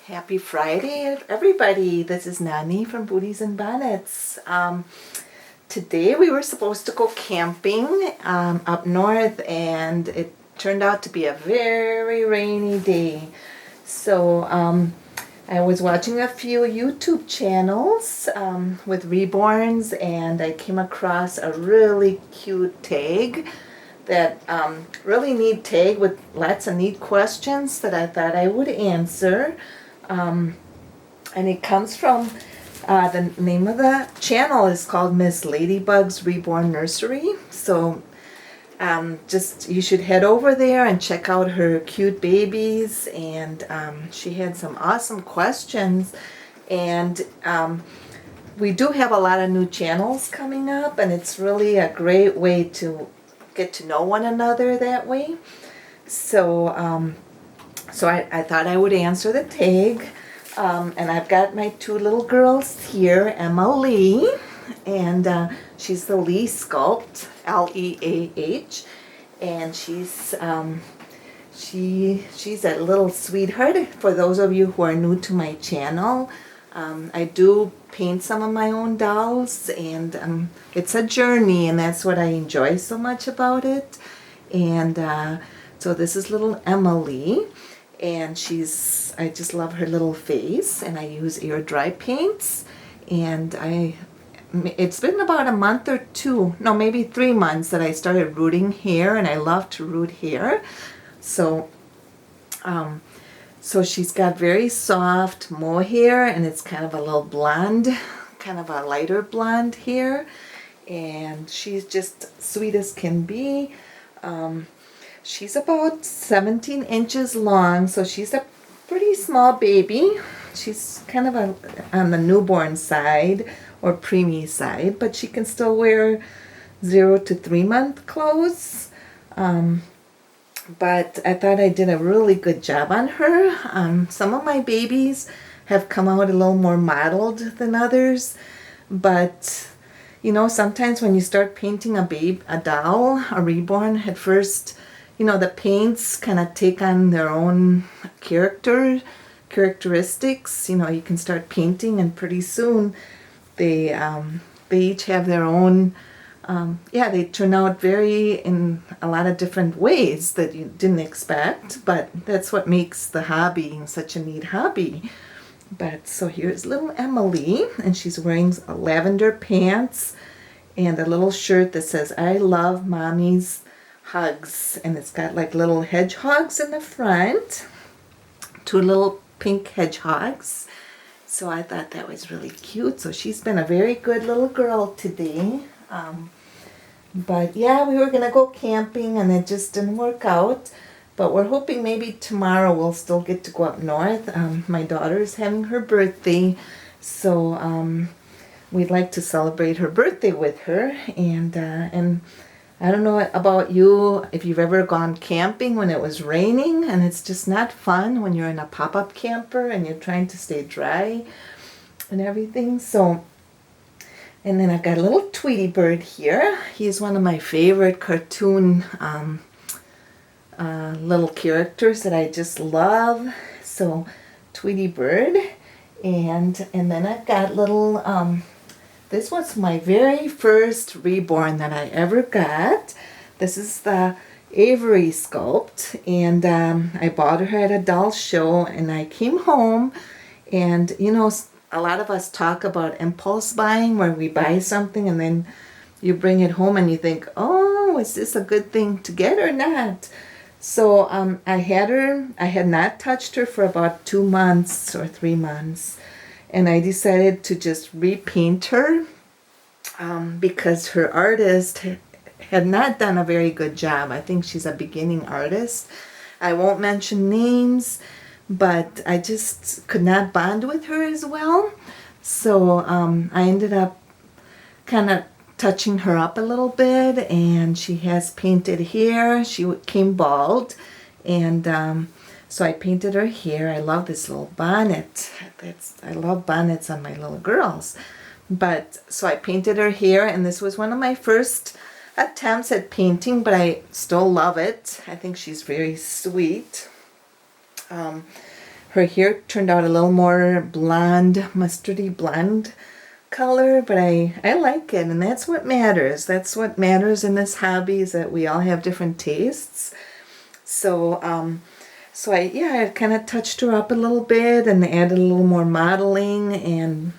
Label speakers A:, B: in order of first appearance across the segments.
A: Happy Friday, everybody. This is Nani from Booties and Bonnets. Today we were supposed to go camping up north, and it turned out to be a very rainy day. So I was watching a few YouTube channels with Reborns, and I came across a really cute tag that really neat tag with lots of neat questions that I thought I would answer. And it comes from the name of the channel is called Miss Ladybug's Reborn Nursery. So just you should head over there and check out her cute babies. And she had some awesome questions. And we do have a lot of new channels coming up, and it's really a great way to get to know one another that way. So so I thought I would answer the tag. And I've got my two little girls here, Emily, and she's the Lee Sculpt, Leah, and she's a little sweetheart. For those of you who are new to my channel, I do paint some of my own dolls, and it's a journey, and that's what I enjoy so much about it. And so this is little Emily, and I just love her little face, and I use air dry paints, and it's been about a month or two, no, maybe 3 months that I started rooting hair, and I love to root hair. So so she's got very soft mohair, and it's kind of a little blonde, kind of a lighter blonde hair, and she's just sweet as can be. She's about 17 inches long, so she's a pretty small baby. She's kind of on the newborn side or preemie side, but she can still wear 0 to 3 month clothes. But I thought I did a really good job on her. Some of my babies have come out a little more modeled than others, but you know, sometimes when you start painting a doll, a reborn, at first, you know, the paints kind of take on their own characteristics. You know, you can start painting, and pretty soon they each have their own. They turn out in a lot of different ways that you didn't expect, but that's what makes the hobby such a neat hobby. But so here's little Emily, and she's wearing lavender pants and a little shirt that says, "I love Mommy's hugs," and it's got like little hedgehogs in the front, 2 little pink hedgehogs. So I thought that was really cute. So she's been a very good little girl today. But yeah, we were gonna go camping, and it just didn't work out. But we're hoping maybe tomorrow we'll still get to go up north. My daughter's having her birthday, so we'd like to celebrate her birthday with her. And I don't know about you, if you've ever gone camping when it was raining, and it's just not fun when you're in a pop-up camper and you're trying to stay dry and everything. So, and then I've got a little Tweety bird here. He's one of my favorite cartoon little characters that I just love. So, Tweety bird, and then I've got little. This was my very first reborn that I ever got. This is the Avery Sculpt, and I bought her at a doll show, and I came home, and you know, a lot of us talk about impulse buying, where we buy something and then you bring it home and you think, oh, is this a good thing to get or not? So I had not touched her for about 2 months or 3 months, and I decided to just repaint her because her artist had not done a very good job. I think she's a beginning artist. I won't mention names, but I just could not bond with her as well. So I ended up kind of touching her up a little bit, and she has painted hair. She came bald, and so I painted her hair. I love this little bonnet. I love bonnets on my little girls. But so I painted her hair, and this was one of my first attempts at painting, but I still love it. I think she's very sweet. her hair turned out a little more blonde, mustardy blonde color, but I like it, and that's what matters. That's what matters in this hobby, is that we all have different tastes. So I kind of touched her up a little bit and added a little more modeling and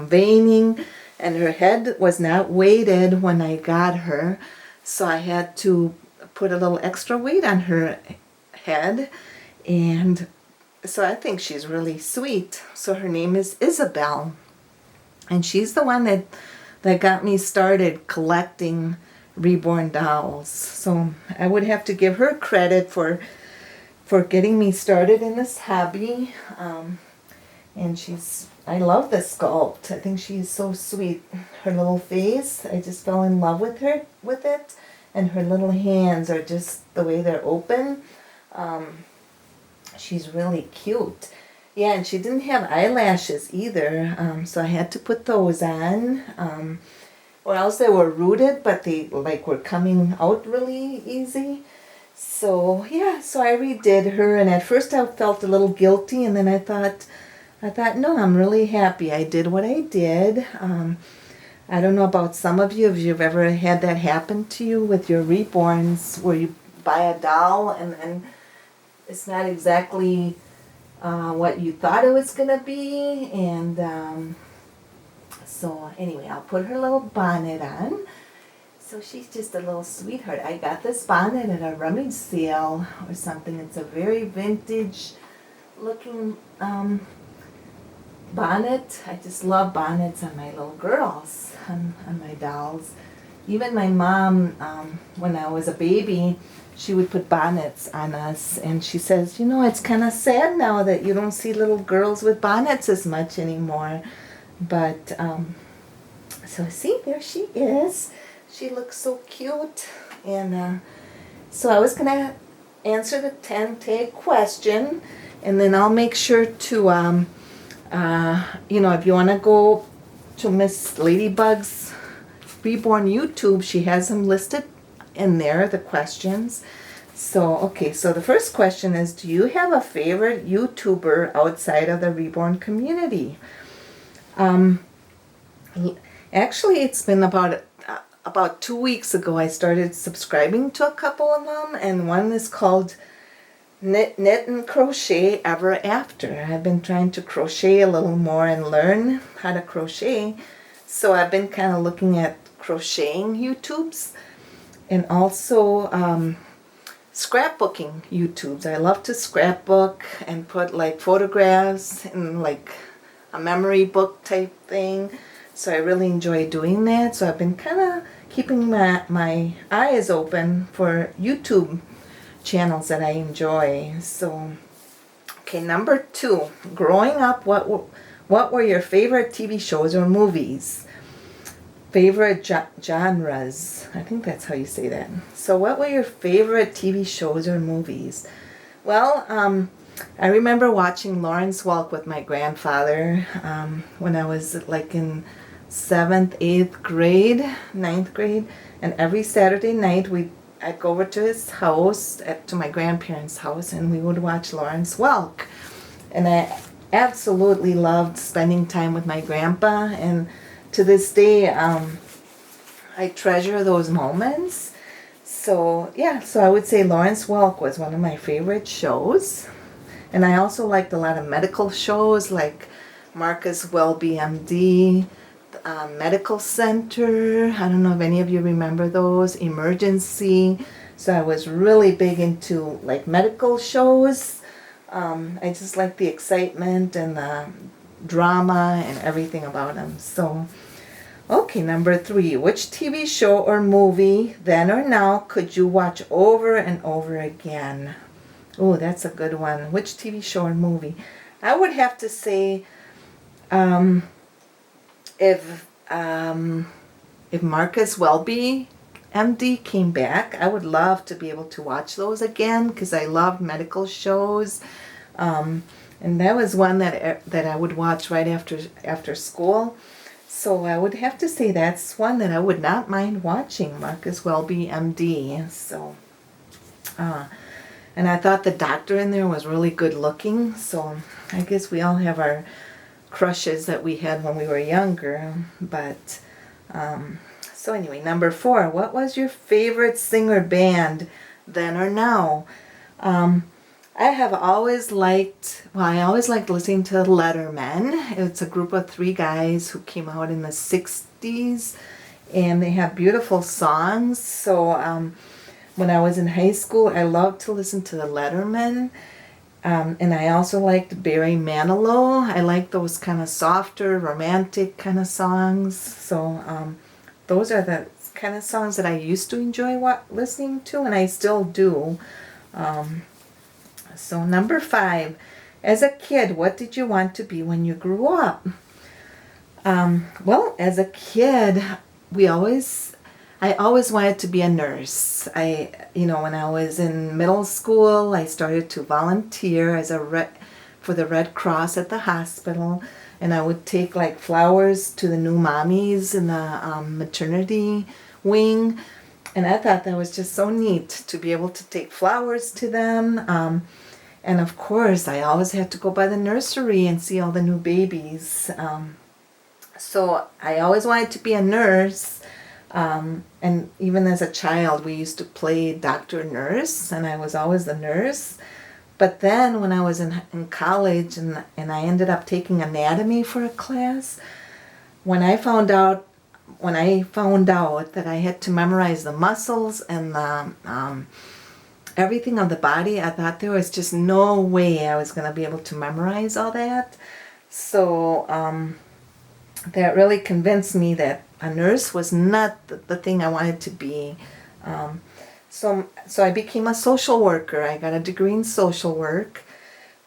A: veining, and her head was not weighted when I got her, so I had to put a little extra weight on her head, and so I think she's really sweet. So her name is Isabel, and she's the one that got me started collecting Reborn dolls. So I would have to give her credit for getting me started in this hobby. And I love this sculpt. I think she's so sweet. Her little face, I just fell in love with it. And her little hands are just the way they're open. She's really cute. Yeah, and she didn't have eyelashes either, so I had to put those on. Or else they were rooted, but they were coming out really easy. So yeah, so I redid her, and at first I felt a little guilty, and then I thought, no, I'm really happy I did what I did. I don't know about some of you, if you've ever had that happen to you with your reborns, where you buy a doll and then it's not exactly what you thought it was gonna be, and so anyway, I'll put her little bonnet on. So she's just a little sweetheart. I got this bonnet at a rummage sale or something. It's a very vintage looking bonnet. I just love bonnets on my little girls, on my dolls. Even my mom, when I was a baby, she would put bonnets on us, and she says, you know, it's kind of sad now that you don't see little girls with bonnets as much anymore. But, so see, there she is. She looks so cute. And so I was going to answer the 10-tag question, and then I'll make sure to, you know, if you want to go to Miss Ladybug's Reborn YouTube, she has them listed in there, the questions. So, okay, so the first question is, do you have a favorite YouTuber outside of the Reborn community? Actually, it's been about 2 weeks ago I started subscribing to a couple of them, and one is called Knit and Crochet Ever After. I've been trying to crochet a little more and learn how to crochet, so I've been kind of looking at crocheting YouTubes, and also scrapbooking YouTubes. I love to scrapbook and put like photographs in like a memory book type thing. So I really enjoy doing that. So I've been kind of keeping my eyes open for YouTube channels that I enjoy. So, okay, number 2. Growing up, what were your favorite TV shows or movies? Favorite genres. I think that's how you say that. So what were your favorite TV shows or movies? Well, I remember watching Lawrence Welk with my grandfather when I was like in 7th, 8th grade, 9th grade, and every Saturday night I'd go over to his house, to my grandparents' house, and we would watch Lawrence Welk. And I absolutely loved spending time with my grandpa, and to this day, I treasure those moments. So yeah, so I would say Lawrence Welk was one of my favorite shows. And I also liked a lot of medical shows like Marcus Welby MD, Medical Center. I don't know if any of you remember those. Emergency. So I was really big into like medical shows. I just like the excitement and the drama and everything about them. So, okay, number 3. Which TV show or movie, then or now, could you watch over and over again? Oh, that's a good one. Which TV show or movie? I would have to say, if Marcus Welby MD came back, I would love to be able to watch those again, because I love medical shows. And that was one that I would watch right after school. So I would have to say that's one that I would not mind watching, Marcus Welby MD. So, And I thought the doctor in there was really good looking. So I guess we all have our crushes that we had when we were younger. But so anyway, number 4, what was your favorite singer band then or now? I have always liked, well, I always liked listening to Letterman. It's a group of 3 guys who came out in the 60s, and they have beautiful songs. So when I was in high school, I loved to listen to the Letterman. And I also liked Barry Manilow. I like those kind of softer, romantic kind of songs. So those are the kind of songs that I used to enjoy listening to, and I still do. So number 5, as a kid, what did you want to be when you grew up? Well, as a kid, I always wanted to be a nurse. When I was in middle school, I started to volunteer as for the Red Cross at the hospital, and I would take like flowers to the new mommies in the maternity wing, and I thought that was just so neat to be able to take flowers to them. And of course, I always had to go by the nursery and see all the new babies. So I always wanted to be a nurse. And even as a child, we used to play doctor nurse, and I was always the nurse. But then when I was in college and I ended up taking anatomy for a class, when I found out that I had to memorize the muscles and the everything of the body, I thought there was just no way I was going to be able to memorize all that. So that really convinced me that a nurse was not the thing I wanted to be. So I became a social worker. I got a degree in social work.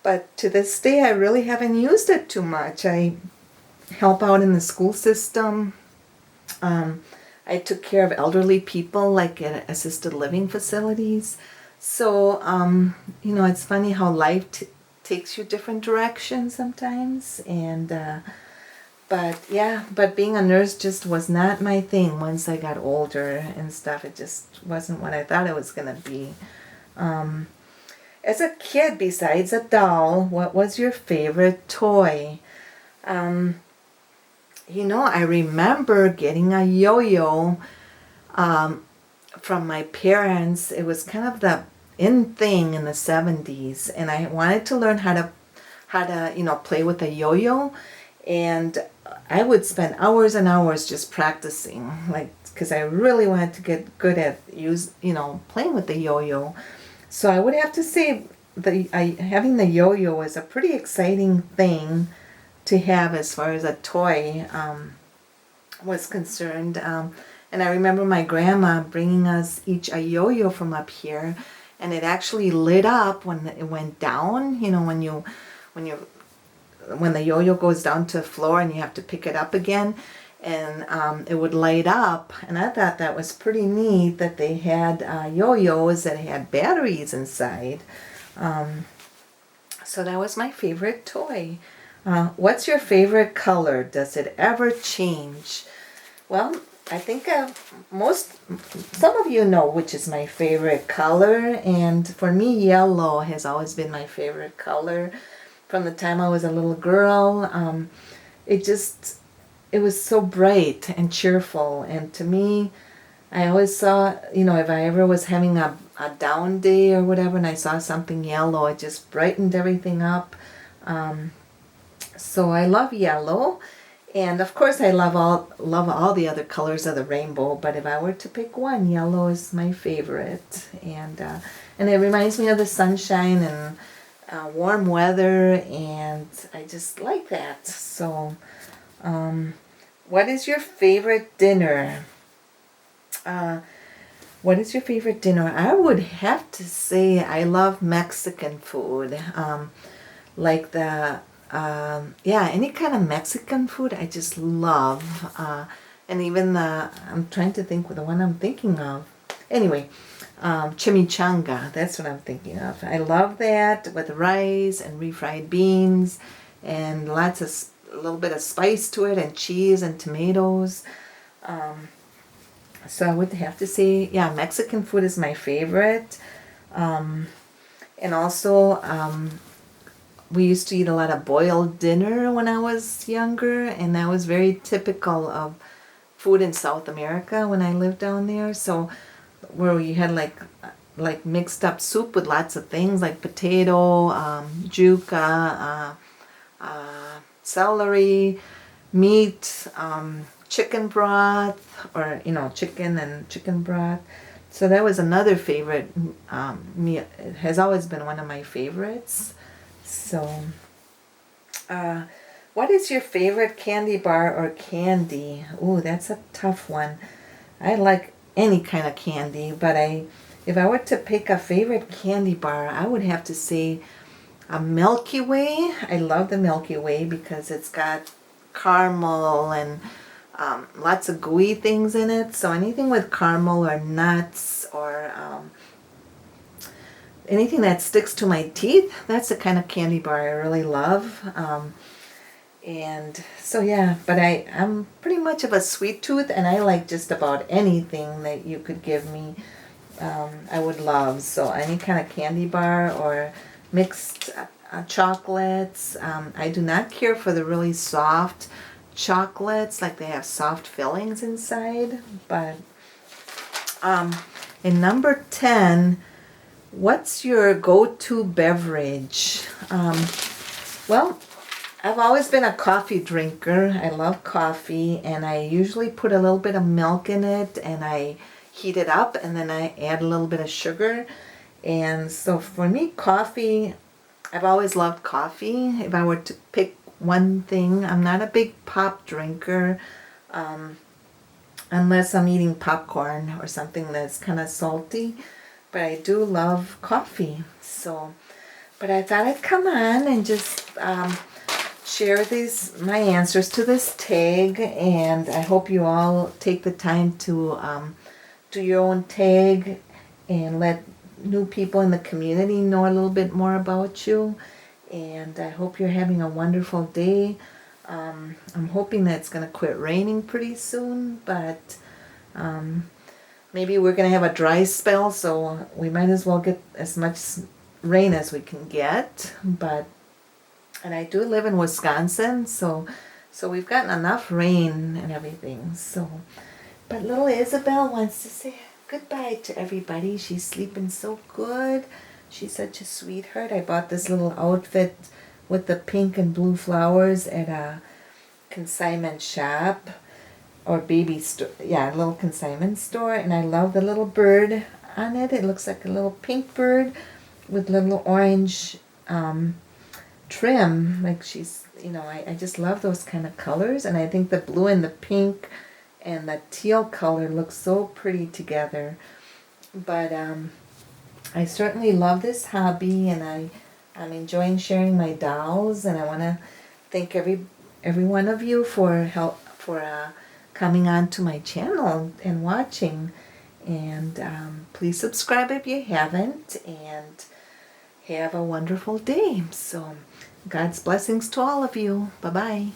A: But to this day, I really haven't used it too much. I help out in the school system. I took care of elderly people, like at assisted living facilities. So, it's funny how life takes you different directions sometimes. And, but being a nurse just was not my thing once I got older and stuff. It just wasn't what I thought it was going to be. As a kid, besides a doll, what was your favorite toy? I remember getting a yo-yo from my parents. It was kind of the in thing in the 70s, and I wanted to learn how to play with a yo-yo, and I would spend hours and hours just practicing, because I really wanted to get good at playing with the yo-yo. So I would have to say having the yo-yo is a pretty exciting thing to have as far as a toy was concerned. And I remember my grandma bringing us each a yo-yo from up here, and it actually lit up when it went down. When the yo-yo goes down to the floor and you have to pick it up again, and it would light up. And I thought that was pretty neat that they had yo-yos that had batteries inside. So that was my favorite toy. What's your favorite color? Does it ever change? Well, I think some of you know which is my favorite color, and for me, yellow has always been my favorite color. From the time I was a little girl, it was so bright and cheerful, and to me, I always saw, if I ever was having a down day or whatever, and I saw something yellow, it just brightened everything up. So I love yellow. And of course, I love all the other colors of the rainbow. But if I were to pick one, yellow is my favorite, and it reminds me of the sunshine and warm weather, and I just like that. So, what is your favorite dinner? What is your favorite dinner? I would have to say I love Mexican food, like any kind of Mexican food I just love. And even I'm trying to think of the one I'm thinking of. Anyway, chimichanga, that's what I'm thinking of. I love that with rice and refried beans and a little bit of spice to it, and cheese and tomatoes. So I would have to say, Mexican food is my favorite. And also, we used to eat a lot of boiled dinner when I was younger, and that was very typical of food in South America when I lived down there. So where you had like mixed up soup with lots of things like potato, juca, celery, meat, chicken broth, or chicken and chicken broth. So that was another favorite meal. It has always been one of my favorites. So, what is your favorite candy bar or candy? Ooh, that's a tough one. I like any kind of candy, but if I were to pick a favorite candy bar, I would have to say a Milky Way. I love the Milky Way because it's got caramel and lots of gooey things in it. So anything with caramel or nuts or anything that sticks to my teeth, that's the kind of candy bar I really love. And so yeah, but I'm pretty much of a sweet tooth, and I like just about anything that you could give me. I would love. So any kind of candy bar or mixed chocolates. I do not care for the really soft chocolates, like they have soft fillings inside. But in number 10, what's your go-to beverage? Well, I've always been a coffee drinker. I love coffee, and I usually put a little bit of milk in it, and I heat it up, and then I add a little bit of sugar. And so for me, coffee, I've always loved coffee. If I were to pick one thing, I'm not a big pop drinker, unless I'm eating popcorn or something that's kind of salty. But I do love coffee. So, but I thought I'd come on and just share my answers to this tag, and I hope you all take the time to do your own tag and let new people in the community know a little bit more about you. And I hope you're having a wonderful day. I'm hoping that it's going to quit raining pretty soon, but maybe we're going to have a dry spell, so we might as well get as much rain as we can get. And I do live in Wisconsin, so we've gotten enough rain and everything. So, but little Isabel wants to say goodbye to everybody. She's sleeping so good. She's such a sweetheart. I bought this little outfit with the pink and blue flowers at a consignment shop or baby store. Yeah, a little consignment store. And I love the little bird on it. It looks like a little pink bird with little orange trim. Like she's, I just love those kind of colors. And I think the blue and the pink and the teal color look so pretty together. But I certainly love this hobby, and I'm enjoying sharing my dolls, and I want to thank every one of you for coming on to my channel and watching. And please subscribe if you haven't, and have a wonderful day. So God's blessings to all of you. Bye-bye.